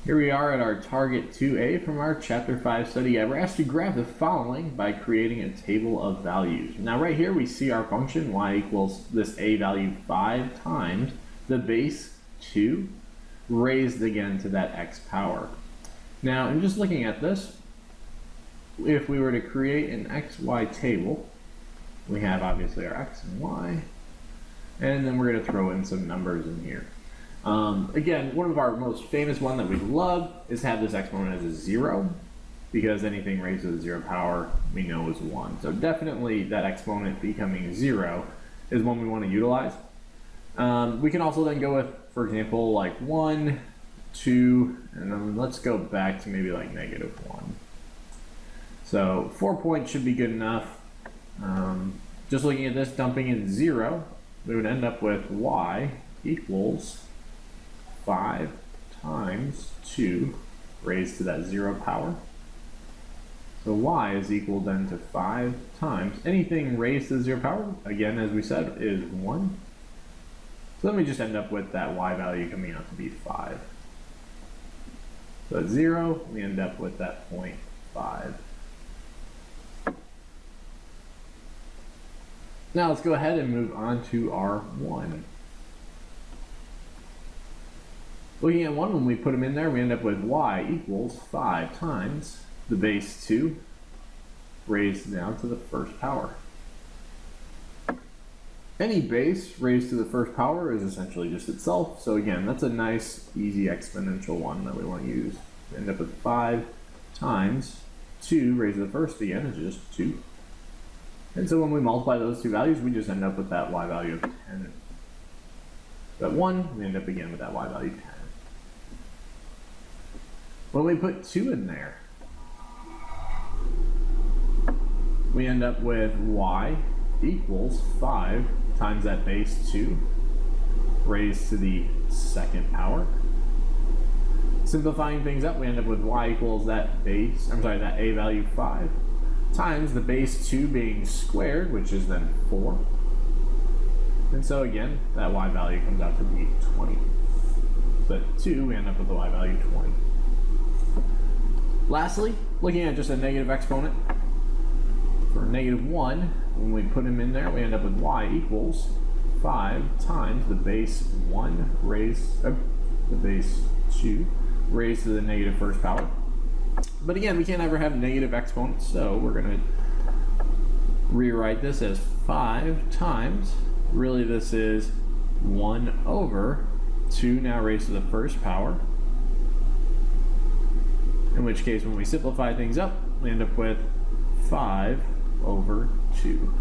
Here we are at our target 2A from our chapter 5 study guide. We're asked to graph the following by creating a table of values. Now right here we see our function y equals this a value 5 times the base 2 raised again to that x power. Now in just looking at this, if we were to create an xy table, we have obviously our x and y, and then we're going to throw in some numbers in here. Again, one of our most famous one that we love is to have this exponent as a 0, because anything raised to the 0 power we know is 1. So definitely that exponent becoming 0 is one we want to utilize. We can also then go with, for example, like 1, 2, and then let's go back to maybe like -1. So 4 points should be good enough. Just looking at this, dumping in 0, we would end up with y equals 5 times 2 raised to that 0 power. So y is equal then to 5 times anything raised to the 0 power, again as we said, is 1. So then we just end up with that y value coming out to be 5. So at 0, we end up with that 0.5. Now let's go ahead and move on to our 1. Looking at 1, when we put them in there, we end up with y equals 5 times the base 2 raised down to the first power. Any base raised to the first power is essentially just itself. So again, that's a nice, easy exponential one that we want to use. We end up with 5 times 2 raised to the first, again, is just 2. And so when we multiply those two values, we just end up with that y value of 10. So at 1, we end up again with that y value 10. When we put 2 in there, we end up with y equals 5 times that base 2 raised to the second power. Simplifying things up, we end up with y equals that a value 5 times the base 2 being squared, which is then 4. And so again, that y value comes out to be 20. So at 2, we end up with the y value 20. Lastly, looking at just a negative exponent, for -1, when we put them in there, we end up with y equals 5 times the base 1 raised, the base 2 raised to the negative first power. But again, we can't ever have negative exponents, so we're going to rewrite this as 5 times, really this is 1 over 2 now raised to the first power. In which case, when we simplify things up, we end up with 5 over 2.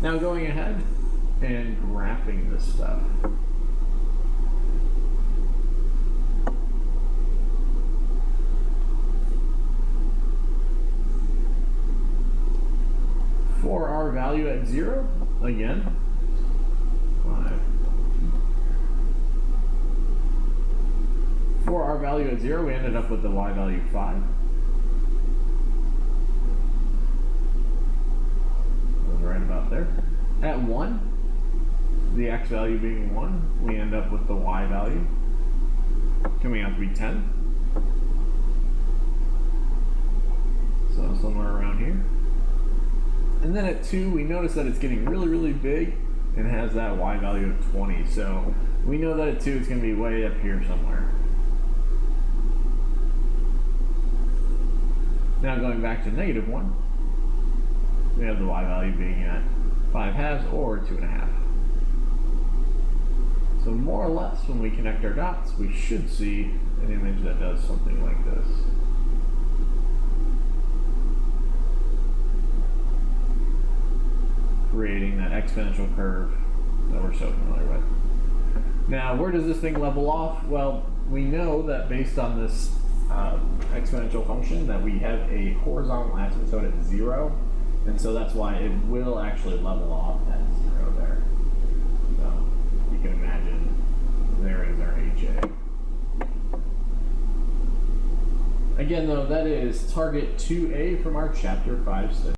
Now going ahead and graphing this stuff. For our value at 0, again, 5. For our value at 0, we ended up with the y value 5. That was right about there. At 1, the x value being 1, we end up with the y value coming out to be 10. So somewhere around here. And then at 2, we notice that it's getting really, really big and has that y value of 20. So we know that at 2, it's going to be way up here somewhere. Now going back to -1, we have the y value being at 5/2 or 2.5. So more or less, when we connect our dots, we should see an image that does something like this. Creating that exponential curve that we're so familiar with. Now, where does this thing level off? Well, we know that based on this exponential function that we have a horizontal asymptote at 0, and so that's why it will actually level off at 0 there. So you can imagine there is our HA. Again though, that is target 2A from our chapter 5 study.